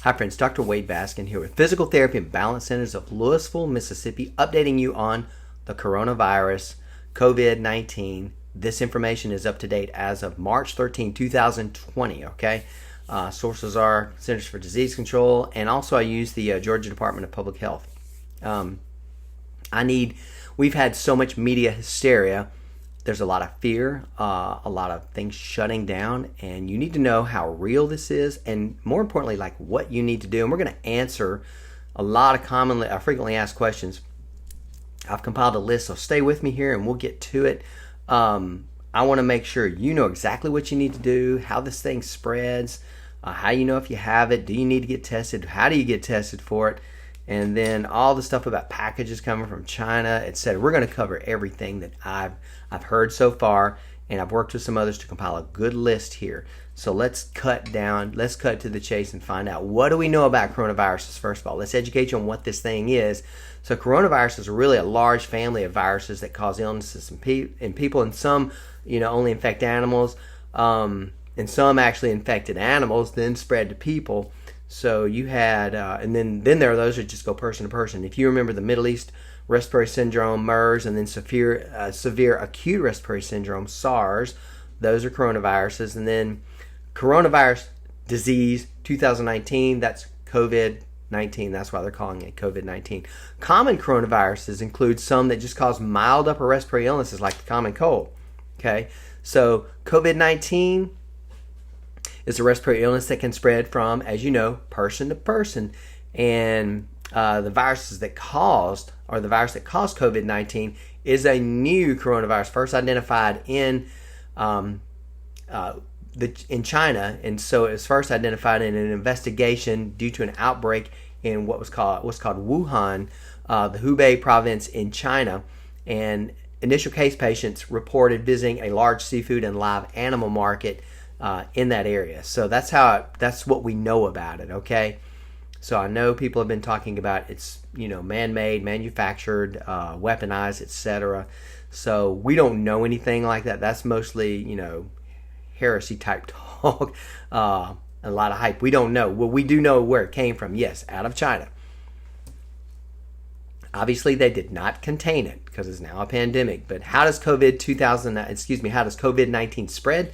Hi friends, Dr. Wade Baskin here with Physical Therapy and Balance Centers of Louisville, Mississippi, updating you on the coronavirus, COVID-19. This information is up to date as of March 13, 2020, okay? Sources are Centers for Disease Control, and also I use the Georgia Department of Public Health. We've had so much media hysteria. There's a lot of fear, a lot of things shutting down, and you need to know how real this is, and more importantly, like what you need to do. And we're going to answer a lot of frequently asked questions. I've compiled a list, so stay with me here, and we'll get to it. I want to make sure you know exactly what you need to do, how this thing spreads, how you know if you have it, do you need to get tested, how do you get tested for it, and then all the stuff about packages coming from China, etc. We're going to cover everything that I've heard so far, and I've worked with some others to compile a good list here. So let's cut to the chase and find out, what do we know about coronaviruses? First of all, let's educate you on what this thing is. So coronaviruses are really a large family of viruses that cause illnesses in people, and some only infect animals, and some actually infected animals then spread to people. So you had, and then there are those that just go person to person. If you remember the Middle East respiratory syndrome, MERS, and then severe acute respiratory syndrome, SARS, those are coronaviruses. And then coronavirus disease 2019, that's COVID-19. That's why they're calling it COVID-19. Common coronaviruses include some that just cause mild upper respiratory illnesses like the common cold. Okay, so COVID-19 is a respiratory illness that can spread from, as you know, person to person. And the virus that caused COVID-19 is a new coronavirus, first identified in China, and so it was first identified in an investigation due to an outbreak in what's called Wuhan, the Hubei province in China. And initial case patients reported visiting a large seafood and live animal market in that area. So that's what we know about it. Okay, so I know people have been talking about it's man-made, manufactured, weaponized, etc. So we don't know anything like that. That's mostly heresy type talk, a lot of hype. We don't know. Well, we do know where it came from. Yes, out of China. Obviously, they did not contain it because it's now a pandemic. But how does COVID-19 spread?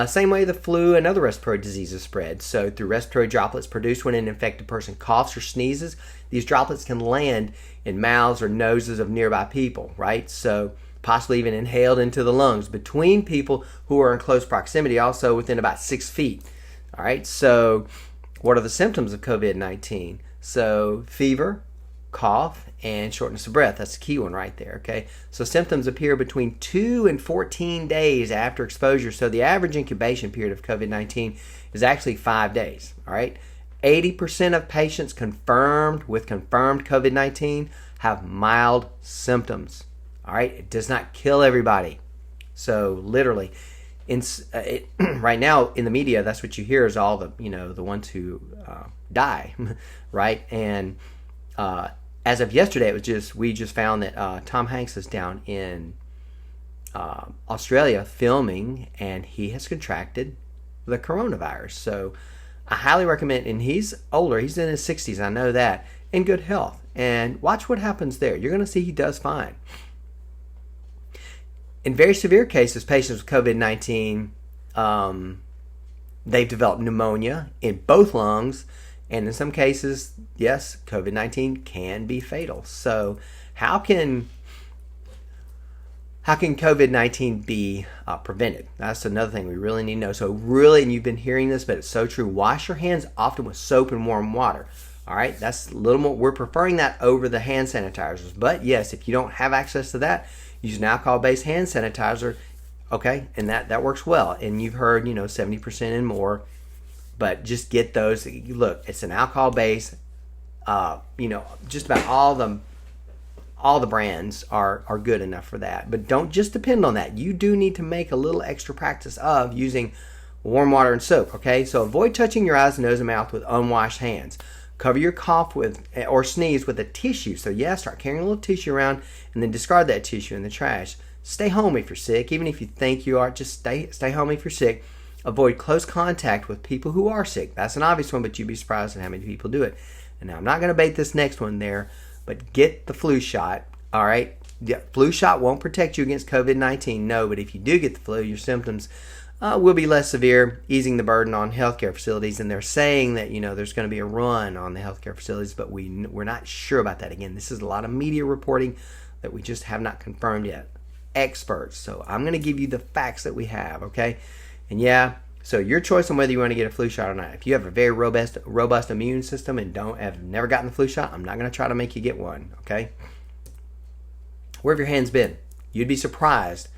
Same way the flu and other respiratory diseases spread. So through respiratory droplets produced when an infected person coughs or sneezes, these droplets can land in mouths or noses of nearby people, right? So possibly even inhaled into the lungs between people who are in close proximity, also within about 6 feet. All right, so what are the symptoms of COVID-19? So fever, cough, and shortness of breath. That's the key one right there, okay? So symptoms appear between 2 and 14 days after exposure. So the average incubation period of COVID-19 is actually 5 days, all right? 80% of patients confirmed COVID-19 have mild symptoms, all right? It does not kill everybody. So literally, right now in the media, that's what you hear is all the, the ones who die, right? And as of yesterday, we just found that Tom Hanks is down in Australia filming, and he has contracted the coronavirus. So I highly recommend, and he's older, he's in his 60s, I know that, in good health. And watch what happens there. You're going to see he does fine. In very severe cases, patients with COVID-19, they've developed pneumonia in both lungs, and in some cases, yes, COVID-19 can be fatal. So how can COVID-19 be prevented? That's another thing we really need to know. So really, and you've been hearing this, but it's so true, wash your hands often with soap and warm water. All right, that's a little more, we're preferring that over the hand sanitizers. But yes, if you don't have access to that, use an alcohol-based hand sanitizer, okay, and that works well. And you've heard, 70% and more. But just get those. Look, it's an alcohol base. Just about all the brands are good enough for that. But don't just depend on that. You do need to make a little extra practice of using warm water and soap. Okay, so avoid touching your eyes, nose, and mouth with unwashed hands. Cover your cough or sneeze with a tissue. So yeah, start carrying a little tissue around, and then discard that tissue in the trash. Stay home if you're sick, even if you think you are. Just stay home if you're sick. Avoid close contact with people who are sick. That's an obvious one, but you'd be surprised at how many people do it. And now I'm not going to bait this next one there, but get the flu shot. All right. The flu shot won't protect you against COVID-19. No, but if you do get the flu, your symptoms will be less severe, easing the burden on healthcare facilities. And they're saying that, there's going to be a run on the healthcare facilities, but we're not sure about that. Again, this is a lot of media reporting that we just have not confirmed yet. Experts. So I'm going to give you the facts that we have, okay? And so your choice on whether you want to get a flu shot or not. If you have a very robust immune system and have never gotten the flu shot, I'm not going to try to make you get one, okay? Where have your hands been? You'd be surprised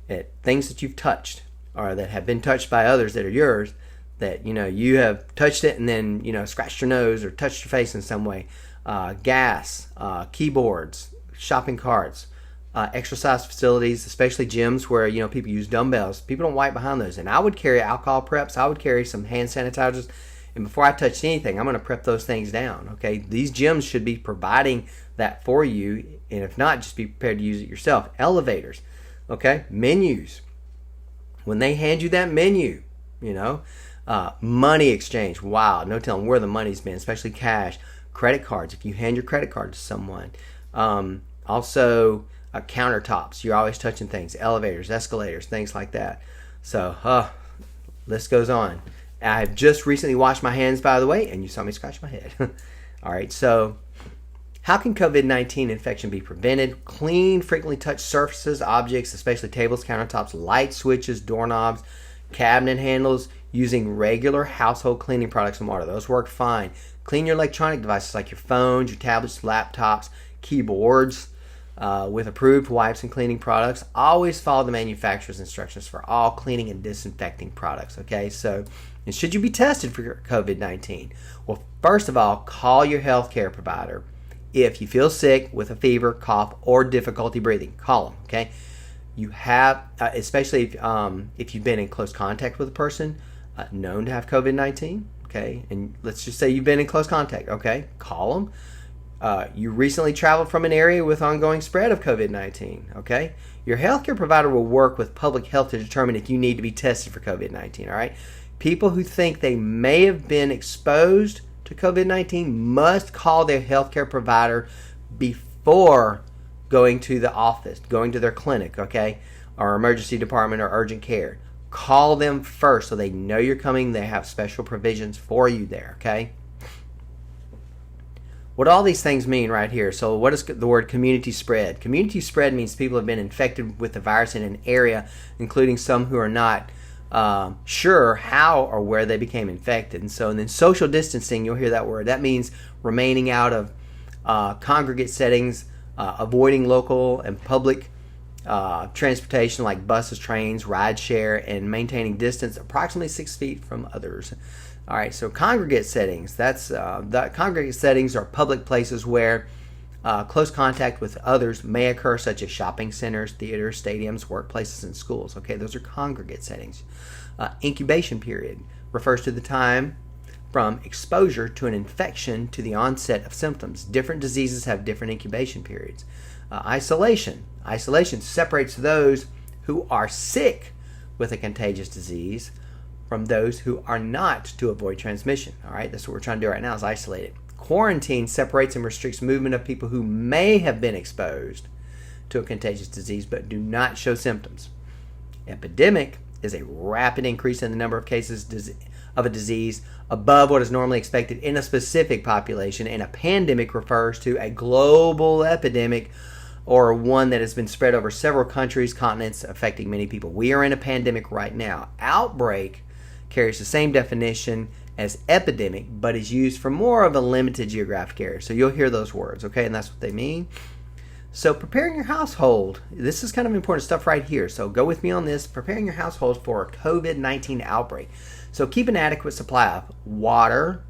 at things that you've touched or that have been touched by others that are yours, that, you have touched it and then, scratched your nose or touched your face in some way. Gas, keyboards, shopping carts, exercise facilities, especially gyms where, people use dumbbells. People don't wipe behind those. And I would carry alcohol preps. I would carry some hand sanitizers. And before I touch anything, I'm going to prep those things down, okay? These gyms should be providing that for you. And if not, just be prepared to use it yourself. Elevators, okay? Menus. When they hand you that menu, money exchange. Wow, no telling where the money's been, especially cash. Credit cards, if you hand your credit card to someone. Also, countertops. You're always touching things. Elevators, escalators, things like that. So, list goes on. I've just recently washed my hands, by the way, and you saw me scratch my head. All right, so how can COVID-19 infection be prevented? Clean, frequently touched surfaces, objects, especially tables, countertops, light switches, doorknobs, cabinet handles, using regular household cleaning products and water. Those work fine. Clean your electronic devices like your phones, your tablets, laptops, keyboards with approved wipes and cleaning products. Always follow the manufacturer's instructions for all cleaning and disinfecting products, okay? So, and should you be tested for COVID-19? Well, first of all, call your healthcare provider. If you feel sick with a fever, cough, or difficulty breathing, call them, okay? You have, especially if you've been in close contact with a person known to have COVID-19, okay? And let's just say you've been in close contact, okay? Call them. You recently traveled from an area with ongoing spread of COVID-19, okay? Your healthcare provider will work with public health to determine if you need to be tested for COVID-19, all right? People who think they may have been exposed to COVID-19 must call their healthcare provider before going to the office, going to their clinic, okay, or emergency department or urgent care. Call them first so they know you're coming. They have special provisions for you there, okay? What all these things mean right here. So what is the word community spread? Community spread means people have been infected with the virus in an area, including some who are not sure how or where they became infected. And then social distancing, you'll hear that word. That means remaining out of congregate settings, avoiding local and public transportation like buses, trains, rideshare, and maintaining distance approximately 6 feet from others. All right, so congregate settings. Congregate settings are public places where close contact with others may occur, such as shopping centers, theaters, stadiums, workplaces, and schools. Okay, those are congregate settings. Incubation period refers to the time from exposure to an infection to the onset of symptoms. Different diseases have different incubation periods. Isolation separates those who are sick with a contagious disease from those who are not, to avoid transmission. All right, that's what we're trying to do right now, is isolate it. Quarantine separates and restricts movement of people who may have been exposed to a contagious disease but do not show symptoms. Epidemic is a rapid increase in the number of cases of a disease above what is normally expected in a specific population, and a pandemic refers to a global epidemic or one that has been spread over several countries, continents, affecting many people. We are in a pandemic right now. Outbreak carries the same definition as epidemic, but is used for more of a limited geographic area. So you'll hear those words, okay? And that's what they mean. So preparing your household. This is kind of important stuff right here. So go with me on this. Preparing your household for a COVID-19 outbreak. So keep an adequate supply of water,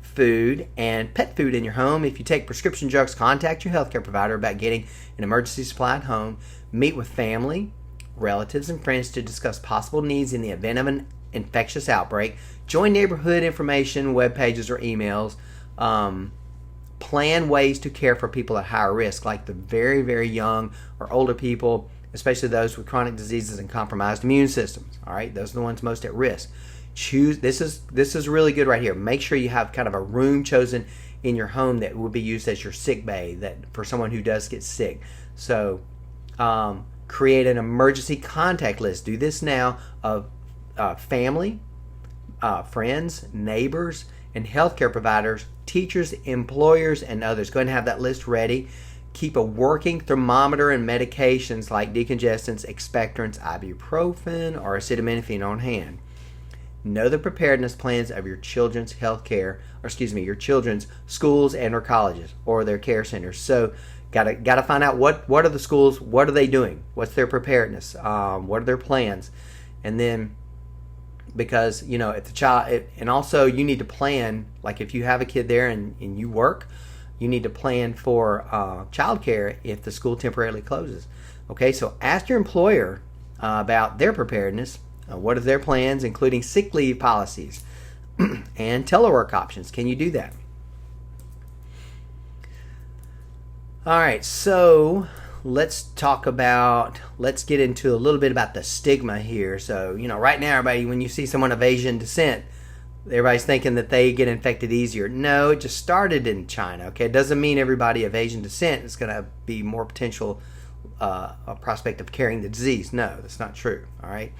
food, and pet food in your home. If you take prescription drugs, contact your healthcare provider about getting an emergency supply at home. Meet with family, relatives, and friends to discuss possible needs in the event of an infectious outbreak. Join neighborhood information web pages or emails. Plan ways to care for people at higher risk, like the very, very young or older people, especially those with chronic diseases and compromised immune systems. All right, those are the ones most at risk. Choose. This is really good right here. Make sure you have kind of a room chosen in your home that will be used as your sick bay, that for someone who does get sick. So create an emergency contact list. Do this now of family, friends, neighbors, and healthcare providers, teachers, employers, and others. Go ahead and have that list ready. Keep a working thermometer and medications like decongestants, expectorants, ibuprofen, or acetaminophen on hand. Know the preparedness plans of your children's your children's schools and or colleges or their care centers. So gotta find out what are the schools, what are they doing, what's their preparedness, what are their plans, and then because if the child, and also you need to plan, like if you have a kid there and you work, you need to plan for childcare if the school temporarily closes. Okay, so ask your employer about their preparedness. What are their plans, including sick leave policies and telework options? Can you do that? All right, so let's get into a little bit about the stigma here. So, right now, everybody, when you see someone of Asian descent, everybody's thinking that they get infected easier. No, it just started in China, okay? It doesn't mean everybody of Asian descent is going to be more potential a prospect of carrying the disease. No, that's not true, all right?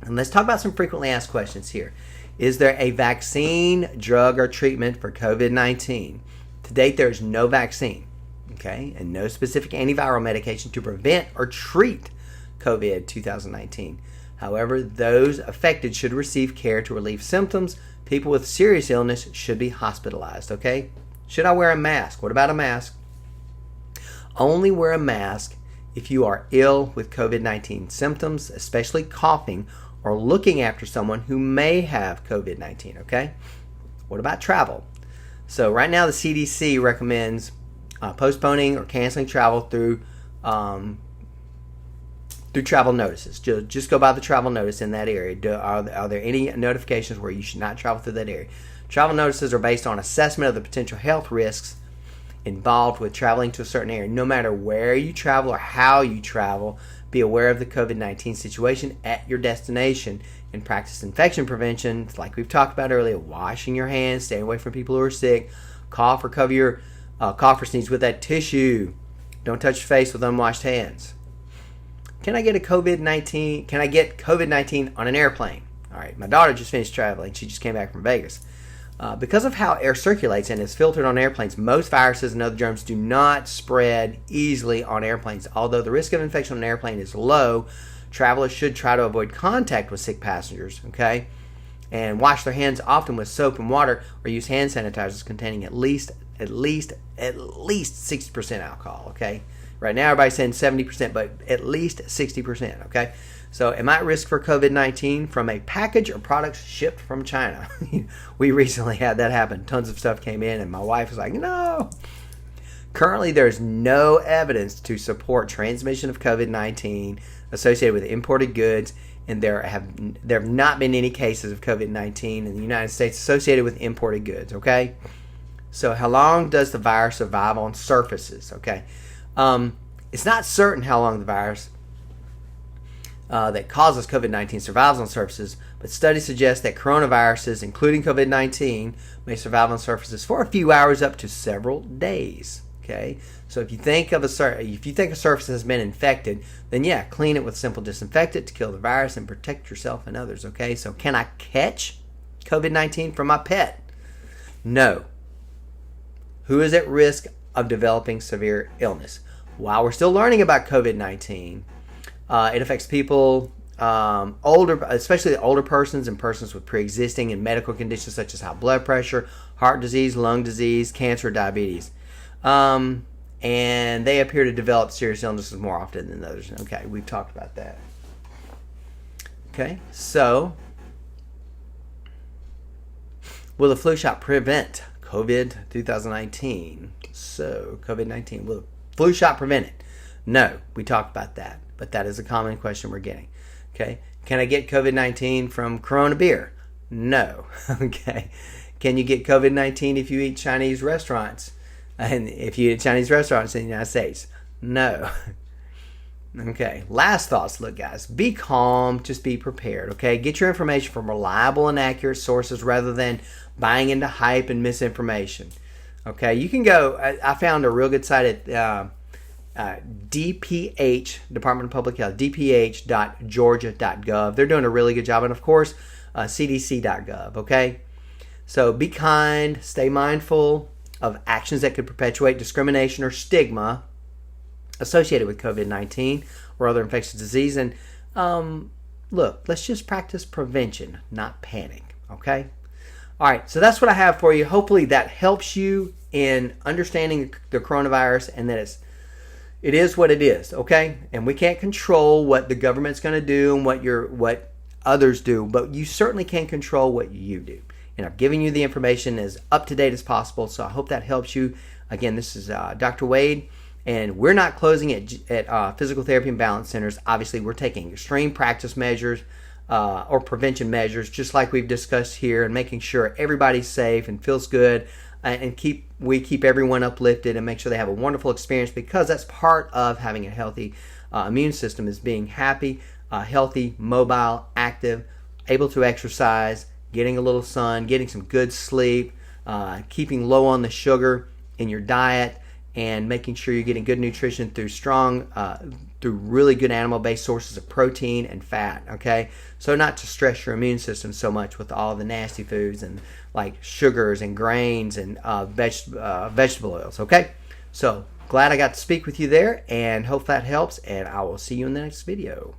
And let's talk about some frequently asked questions here. Is there a vaccine, drug, or treatment for COVID-19? To date, there is no vaccine, okay, and no specific antiviral medication to prevent or treat COVID-2019. However, those affected should receive care to relieve symptoms. People with serious illness should be hospitalized, okay? Should I wear a mask? What about a mask? Only wear a mask if you are ill with COVID-19 symptoms, especially coughing, or looking after someone who may have COVID-19, okay? What about travel? So right now the CDC recommends postponing or canceling travel through travel notices. Just go by the travel notice in that area. Are there any notifications where you should not travel through that area? Travel notices are based on assessment of the potential health risks involved with traveling to a certain area. No matter where you travel or how you travel, be aware of the COVID-19 situation at your destination and practice infection prevention, like we've talked about earlier, washing your hands, staying away from people who are sick, cough or cover your cough or sneeze with that tissue. Don't touch your face with unwashed hands. Can I get COVID-19 on an airplane? All right, my daughter just finished traveling. She just came back from Vegas. Because of how air circulates and is filtered on airplanes, most viruses and other germs do not spread easily on airplanes. Although the risk of infection on an airplane is low, travelers should try to avoid contact with sick passengers, okay? And wash their hands often with soap and water, or use hand sanitizers containing at least 60% alcohol, okay? Right now everybody's saying 70%, but at least 60%, okay? So am I at risk for COVID-19 from a package or products shipped from China? We recently had that happen. Tons of stuff came in and my wife was like, no. Currently, there's no evidence to support transmission of COVID-19 associated with imported goods, and there have not been any cases of COVID-19 in the United States associated with imported goods, okay? So how long does the virus survive on surfaces, okay? It's not certain how long the virus that causes COVID-19 survives on surfaces, but studies suggest that coronaviruses, including COVID-19, may survive on surfaces for a few hours up to several days. Okay, so if you think a surface has been infected, then yeah, clean it with simple disinfectant to kill the virus and protect yourself and others. Okay, so can I catch COVID-19 from my pet? No. Who is at risk of developing severe illness? While we're still learning about COVID-19, it affects people older, especially older persons and persons with pre-existing and medical conditions such as high blood pressure, heart disease, lung disease, cancer, diabetes. And they appear to develop serious illnesses more often than others. Okay, we've talked about that. Okay, so will the flu shot prevent COVID 2019? So, COVID-19, will the flu shot prevent it? No, we talked about that, but that is a common question we're getting. Okay, can I get COVID-19 from Corona beer? No. Okay, can you get COVID-19 if you eat Chinese restaurants? And if you eat Chinese restaurants in the United States? No. Okay, last thoughts. Look, guys, be calm, just be prepared, okay? Get your information from reliable and accurate sources rather than buying into hype and misinformation. Okay, you can go, I found a real good site at DPH, Department of Public Health, dph.georgia.gov. They're doing a really good job. And of course, cdc.gov, okay? So be kind, stay mindful of actions that could perpetuate discrimination or stigma associated with COVID-19 or other infectious disease. And look, let's just practice prevention, not panic, okay? All right, so that's what I have for you. Hopefully that helps you in understanding the coronavirus and that it is what it is, okay? And we can't control what the government's going to do and what others do, but you certainly can control what you do. And I've given you the information as up to date as possible, so I hope that helps you. Again, this is Dr. Wade, and we're not closing at physical therapy and balance centers. Obviously, we're taking extreme practice measures or prevention measures, just like we've discussed here, and making sure everybody's safe and feels good, and we keep everyone uplifted and make sure they have a wonderful experience, because that's part of having a healthy immune system, is being happy, healthy, mobile, active, able to exercise, getting a little sun, getting some good sleep, keeping low on the sugar in your diet, and making sure you're getting good nutrition through through really good animal-based sources of protein and fat, okay? So not to stress your immune system so much with all the nasty foods and like sugars and grains and vegetable oils, okay? So glad I got to speak with you there, and hope that helps, and I will see you in the next video.